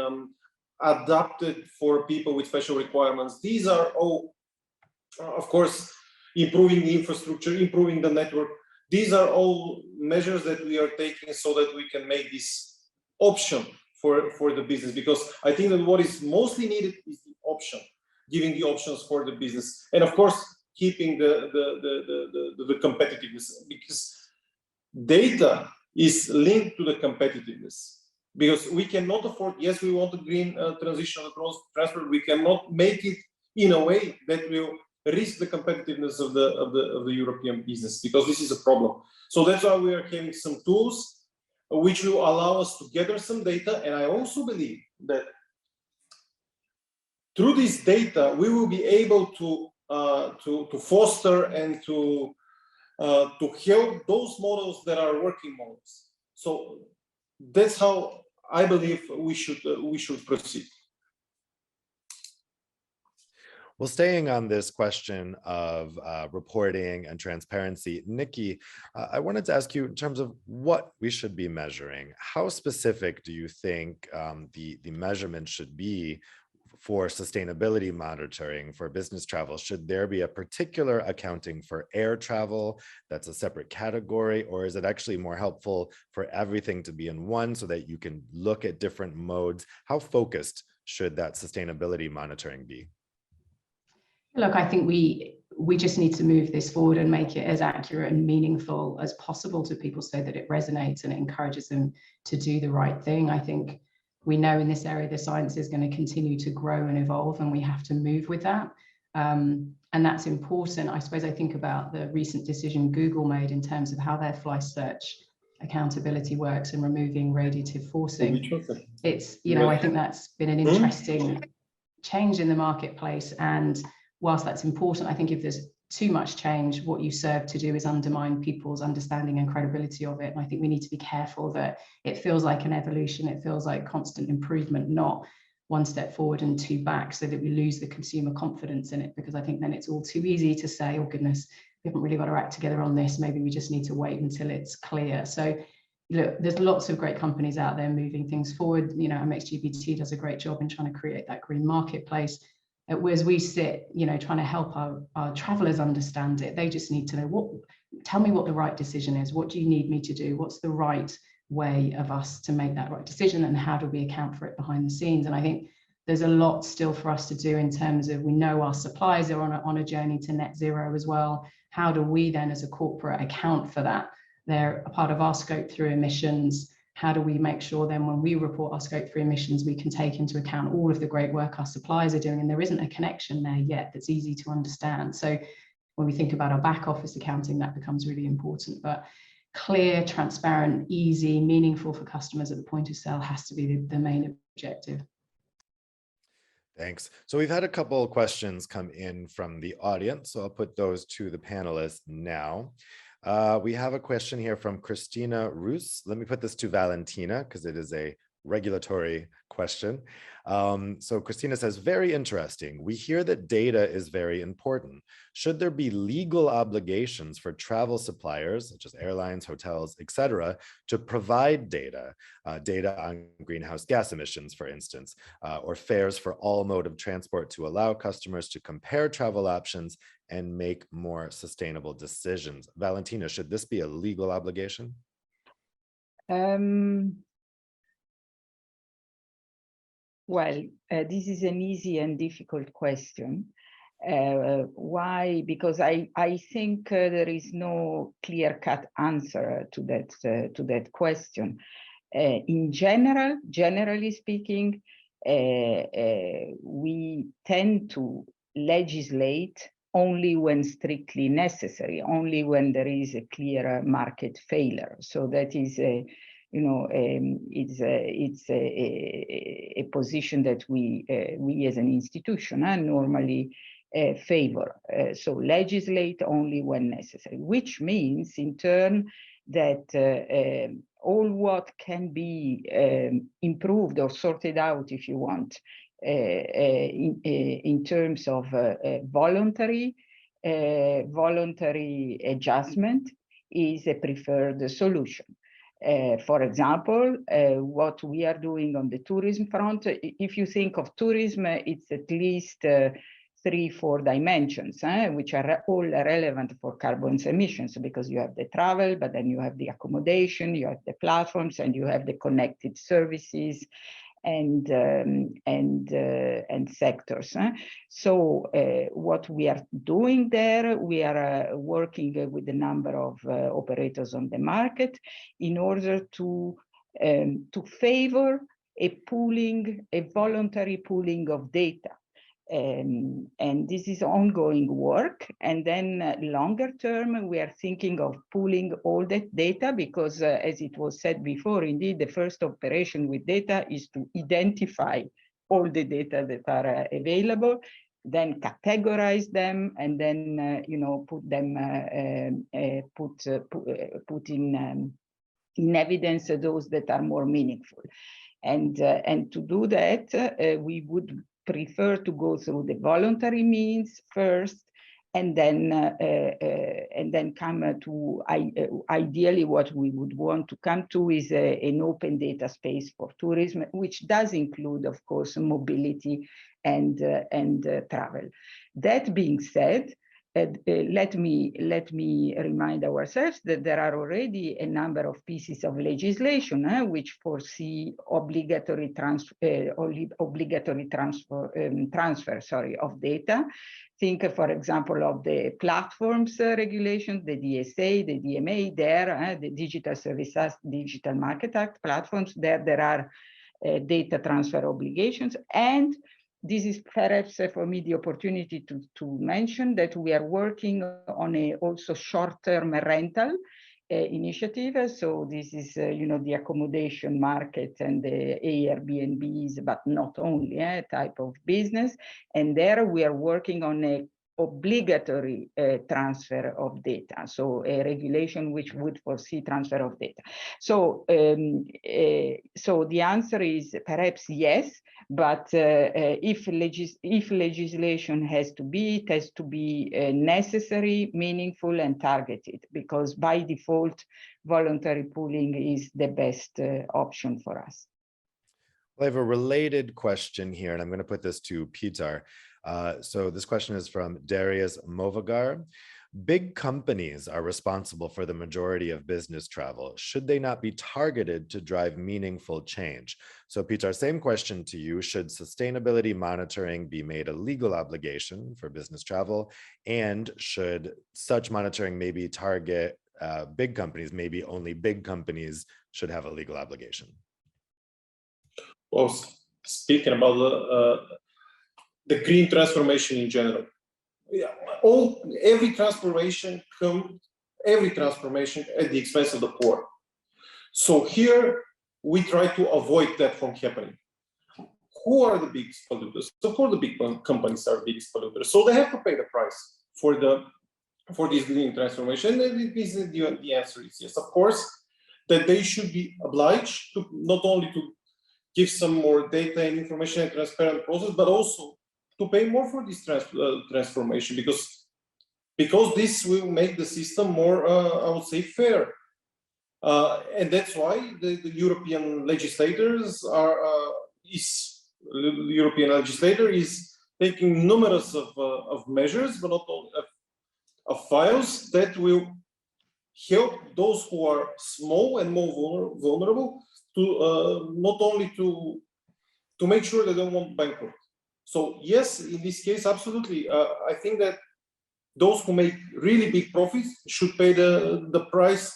adapted for people with special requirements. These are all, of course, improving the infrastructure, improving the network. These are all measures that we are taking so that we can make this option for the business, because I think that what is mostly needed is the option, giving the options for the business, and of course keeping the competitiveness, because data is linked to the competitiveness. Because we cannot afford, yes, we want a green transition across transport, we cannot make it in a way that will risk the competitiveness of the European business, because this is a problem. So that's why we are having some tools which will allow us to gather some data. And I also believe that through this data, we will be able to foster and to help those models that are working models. So that's how I believe we should proceed. Well, staying on this question of reporting and transparency, Nikki, I wanted to ask you in terms of what we should be measuring. How specific do you think the measurement should be for sustainability monitoring for business travel? Should there be a particular accounting for air travel that's a separate category, or is it actually more helpful for everything to be in one so that you can look at different modes? How focused should that sustainability monitoring be? Look, I think we just need to move this forward and make it as accurate and meaningful as possible to people so that it resonates and it encourages them to do the right thing. I think we know in this area the science is going to continue to grow and evolve, and we have to move with that. And that's important. I suppose I think about the recent decision Google made in terms of how their fly search accountability works and removing radiative forcing. It's, you know, I think that's been an interesting change in the marketplace. And whilst that's important, I think if there's too much change, what you serve to do is undermine people's understanding and credibility of it. And I think we need to be careful that it feels like an evolution, it feels like constant improvement, not one step forward and two back, so that we lose the consumer confidence in it, because I think then it's all too easy to say, oh goodness, we haven't really got our act together on this, maybe we just need to wait until it's clear. So look, there's lots of great companies out there moving things forward. You know, MXGPT does a great job in trying to create that green marketplace. Whereas we sit, you know, trying to help our travelers understand it. They just need to know, tell me what the right decision is. What do you need me to do? What's the right way of us to make that right decision, and how do we account for it behind the scenes? And I think there's a lot still for us to do in terms of, we know our suppliers are on a journey to net zero as well. How do we then as a corporate account for that? They're a part of our scope 3 emissions. How do we make sure then when we report our scope 3 emissions, we can take into account all of the great work our suppliers are doing? And there isn't a connection there yet that's easy to understand. So when we think about our back office accounting, that becomes really important. But clear, transparent, easy, meaningful for customers at the point of sale has to be the main objective. Thanks. So we've had a couple of questions come in from the audience, so I'll put those to the panelists now. We have a question here from Christina Roos. Let me put this to Valentina because it is a regulatory question. So Christina says, very interesting. We hear that data is very important. Should there be legal obligations for travel suppliers, such as airlines, hotels, etc., to provide data on greenhouse gas emissions, for instance, or fares for all mode of transport to allow customers to compare travel options and make more sustainable decisions? Valentina, should this be a legal obligation? Well, this is an easy and difficult question. Why? Because I think there is no clear-cut answer to that question. In general, generally speaking, we tend to legislate only when strictly necessary, only when there is a clear market failure. So that is it's a position that we as an institution normally favor. So legislate only when necessary, which means in turn that all what can be improved or sorted out, if you want, in terms of voluntary adjustment is a preferred solution. For example, what we are doing on the tourism front, if you think of tourism, it's at least 3-4 dimensions, which are all relevant for carbon emissions, because you have the travel, but then you have the accommodation, you have the platforms, and you have the connected services and sectors. So what we are doing there, we are working with a number of operators on the market in order to favor a voluntary pooling of data. And this is ongoing work. And then longer term, we are thinking of pooling all that data because, as it was said before, indeed, the first operation with data is to identify all the data that are available, then categorize them, and then put them put in evidence those that are more meaningful. And to do that, we would prefer to go through the voluntary means first, and then come to ideally what we would want to come to is an open data space for tourism, which does include, of course, mobility and travel. That being said, let me remind ourselves that there are already a number of pieces of legislation which foresee obligatory transfer of data. Think, for example, of the platforms regulations, the DSA, the DMA. There, the Digital Services, Digital Market Act platforms. There are data transfer obligations, and this is perhaps for me the opportunity to mention that we are working on a also short-term rental initiative. So this is, the accommodation market and the Airbnbs, but not only type of business. And there we are working on a obligatory transfer of data, so a regulation which would foresee transfer of data. So, so the answer is perhaps yes, but if legislation has to be, it has to be necessary, meaningful, and targeted, because by default, voluntary pooling is the best option for us. Well, I have a related question here, and I'm going to put this to Peter. So this question is from Darius Movagar. Big companies are responsible for the majority of business travel. Should they not be targeted to drive meaningful change? So Peter, same question to you. Should sustainability monitoring be made a legal obligation for business travel? And should such monitoring maybe target big companies? Maybe only big companies should have a legal obligation. Well, speaking about the green transformation in general, every transformation at the expense of the poor. So here we try to avoid that from happening. Who are the biggest polluters? So for the big companies are the biggest polluters. So they have to pay the price for this green transformation. And the answer is yes, of course, that they should be obliged to not only to give some more data and information and transparent process, but also to pay more for this transformation, because this will make the system more, I would say, fair. And that's why the European legislators the European legislator is taking numerous of measures, but not only of files that will help those who are small and more vulnerable to not only to make sure that they won't bankrupt. So yes, in this case, absolutely. I think that those who make really big profits should pay the price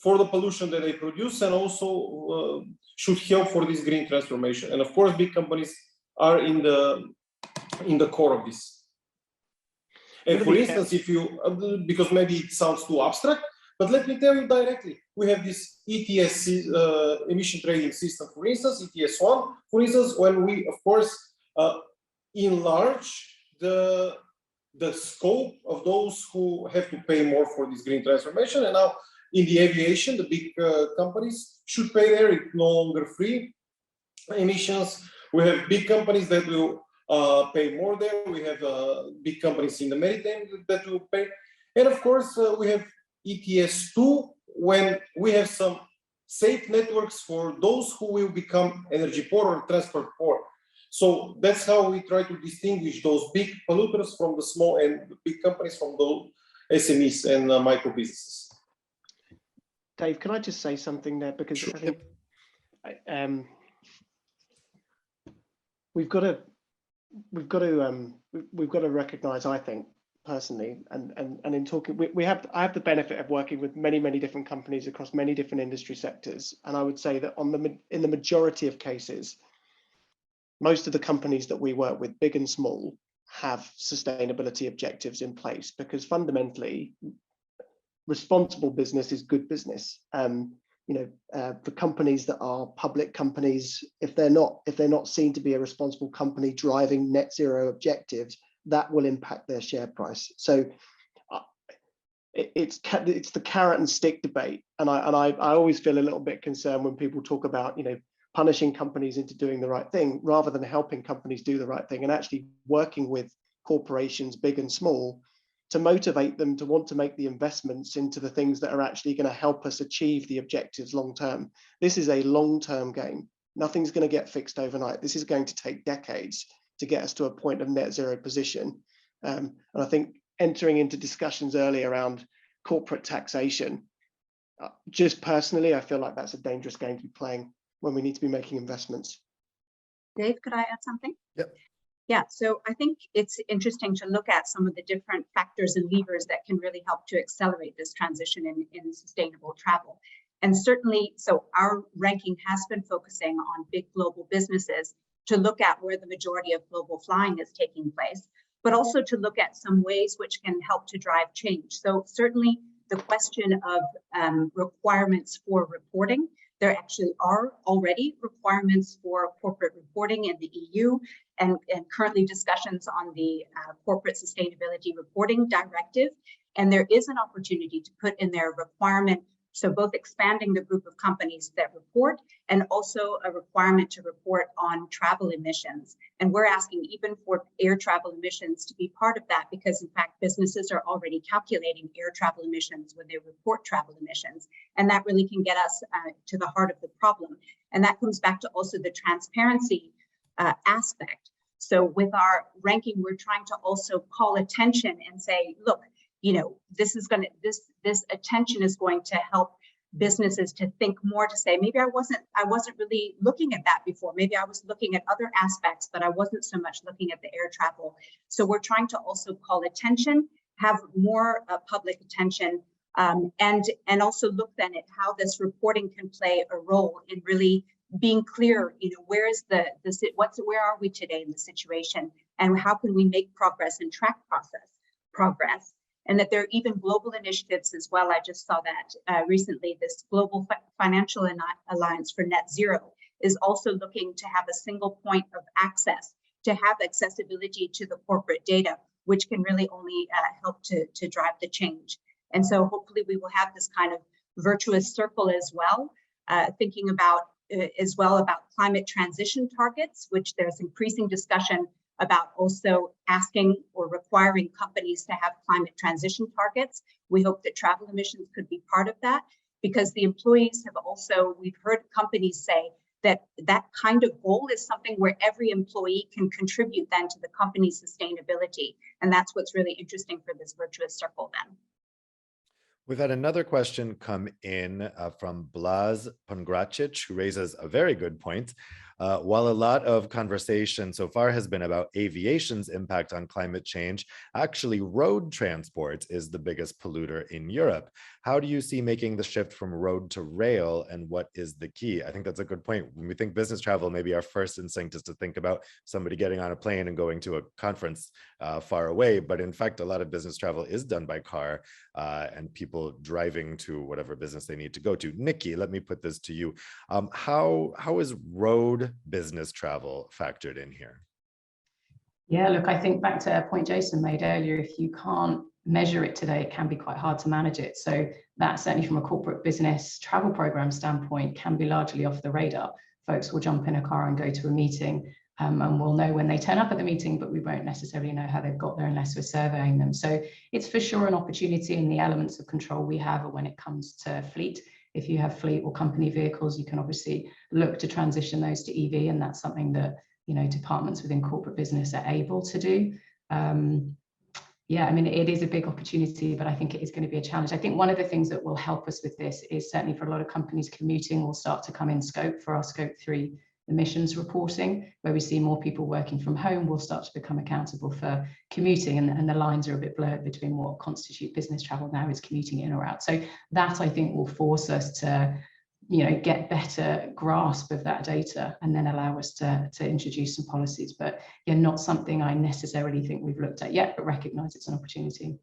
for the pollution that they produce, and also should help for this green transformation. And of course, big companies are in the core of this. And for instance, if you, because maybe it sounds too abstract, but let me tell you directly, we have this ETS emission trading system, for instance, ETS1, for instance, when we, of course, enlarge the scope of those who have to pay more for this green transformation. And now in the aviation, the big companies should pay there. It's no longer free emissions. We have big companies that will pay more there. We have big companies in the maritime that will pay. And of course, we have ETS2, when we have some safe networks for those who will become energy poor or transport poor. So that's how we try to distinguish those big polluters from the small and big companies from those SMEs and micro businesses. Dave, can I just say something there? Because sure. I think we've got to recognise, I think, personally, and in talking, I have the benefit of working with many different companies across many different industry sectors, and I would say that in the majority of cases, most of the companies that we work with, big and small, have sustainability objectives in place, because fundamentally, responsible business is good business. For companies that are public companies, if they're not seen to be a responsible company driving net zero objectives, that will impact their share price. So it's the carrot and stick debate, and I always feel a little bit concerned when people talk about punishing companies into doing the right thing rather than helping companies do the right thing, and actually working with corporations, big and small, to motivate them to want to make the investments into the things that are actually going to help us achieve the objectives long term. This is a long-term game. Nothing's going to get fixed overnight. This is going to take decades to get us to a point of net zero position. And I think entering into discussions earlier around corporate taxation, just personally, I feel like that's a dangerous game to be playing when we need to be making investments. Dave, could I add something? Yep. Yeah, so I think it's interesting to look at some of the different factors and levers that can really help to accelerate this transition in sustainable travel. And certainly, so our ranking has been focusing on big global businesses to look at where the majority of global flying is taking place, but also to look at some ways which can help to drive change. So certainly the question of requirements for reporting. There actually are already requirements for corporate reporting in the EU, and currently discussions on the Corporate Sustainability Reporting Directive. And there is an opportunity to put in there a requirement, so both expanding the group of companies that report and also a requirement to report on travel emissions. And we're asking even for air travel emissions to be part of that, because in fact, businesses are already calculating air travel emissions when they report travel emissions. And that really can get us to the heart of the problem. And that comes back to also the transparency aspect. So with our ranking, we're trying to also call attention and say, look, you know, this attention is going to help businesses to think more, to say, maybe I wasn't really looking at that before. Maybe I was looking at other aspects, but I wasn't so much looking at the air travel. So we're trying to also call attention, have more public attention, and also look then at how this reporting can play a role in really being clear, you know, where are we today in the situation, and how can we make progress and track progress. And that there are even global initiatives as well. I just saw that recently. This Global Financial Alliance for Net Zero is also looking to have a single point of access, to have accessibility to the corporate data, which can really only help to drive the change. And so hopefully we will have this kind of virtuous circle as well, thinking about as well about climate transition targets, which there's increasing discussion about also asking or requiring companies to have climate transition targets. We hope that travel emissions could be part of that, because the employees have also, we've heard companies say that that kind of goal is something where every employee can contribute then to the company's sustainability. And that's what's really interesting for this virtuous circle then. We've had another question come in from Blaz Pongracic, who raises a very good point. While a lot of conversation so far has been about aviation's impact on climate change, actually road transport is the biggest polluter in Europe. How do you see making the shift from road to rail, and what is the key? I think that's a good point. When we think business travel, maybe our first instinct is to think about somebody getting on a plane and going to a conference far away. But in fact, a lot of business travel is done by car and people driving to whatever business they need to go to. Nikki, let me put this to you. How is road business travel factored in here? Yeah, look, I think back to a point Jason made earlier, if you can't measure it today, it can be quite hard to manage it. So that certainly from a corporate business travel program standpoint can be largely off the radar. Folks will jump in a car and go to a meeting and we'll know when they turn up at the meeting, but we won't necessarily know how they've got there unless we're surveying them. So it's for sure an opportunity in the elements of control we have when it comes to fleet. If you have fleet or company vehicles, you can obviously look to transition those to EV, and that's something that, you know, departments within corporate business are able to do. Yeah, I mean, it is a big opportunity, but I think it is going to be a challenge. I think one of the things that will help us with this is certainly for a lot of companies, commuting will start to come in scope for our Scope 3 emissions reporting, where we see more people working from home will start to become accountable for commuting, and the lines are a bit blurred between what constitute business travel now is commuting in or out. So that, I think, will force us to, you know, get better grasp of that data and then allow us to introduce some policies. But yeah, not something I necessarily think we've looked at yet, but recognize it's an opportunity.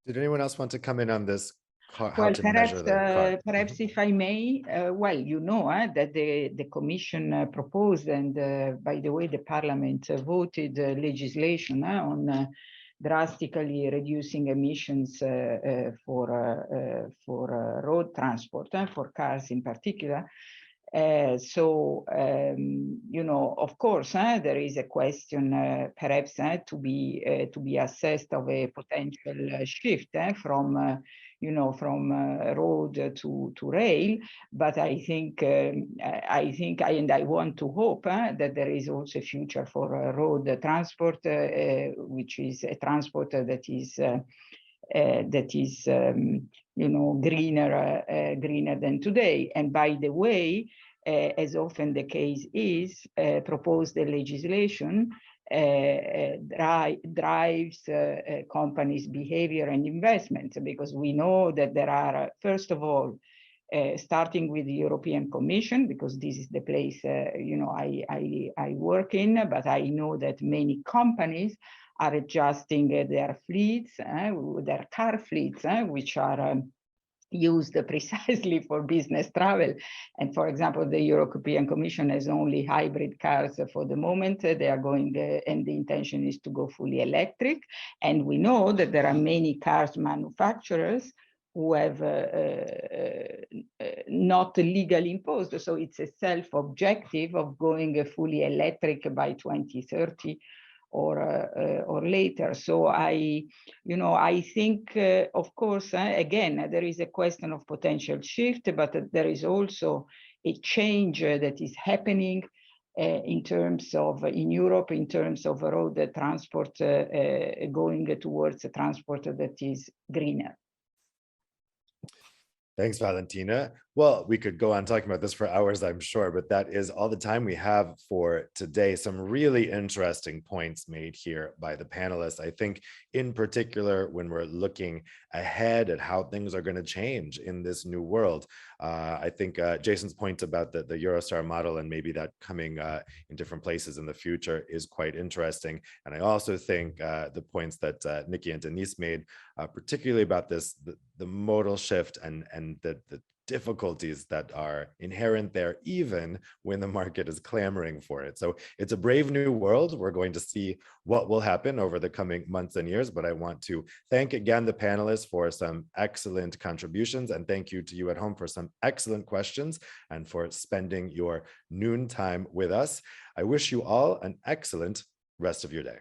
Did anyone else want to come in on this? Well, perhaps if I may, well, you know that the Commission proposed, and by the way, the Parliament voted legislation on drastically reducing emissions for road transport, for cars in particular. Of course, there is a question perhaps to be assessed of a potential shift from road to rail. But I think and I want to hope that there is also a future for road transport, which is a transport that is greener than today. And by the way, as often the case is, proposed legislation drives companies' behavior and investments, because we know that there are, first of all, starting with the European Commission, because this is the place I work in, but I know that many companies are adjusting their fleets, their car fleets, which are used precisely for business travel. And for example, the European Commission has only hybrid cars for the moment. They are going, and the intention is to go fully electric. And we know that there are many cars manufacturers who have not legally imposed. So it's a self-objective of going fully electric by 2030 or later. So I think, of course, again, there is a question of potential shift, but there is also a change that is happening in Europe, in terms of road transport going towards a transport that is greener. Thanks, Valentina. Well, we could go on talking about this for hours, I'm sure, but that is all the time we have for today. Some really interesting points made here by the panelists. I think in particular, when we're looking ahead at how things are going to change in this new world, I think Jason's point about the Eurostar model and maybe that coming in different places in the future is quite interesting. And I also think the points that Nikki and Denise made, particularly about this, the modal shift and the difficulties that are inherent there, even when the market is clamoring for it. So it's a brave new world. We're going to see what will happen over the coming months and years, but I want to thank again the panelists for some excellent contributions, and thank you to you at home for some excellent questions and for spending your noon time with us. I wish you all an excellent rest of your day.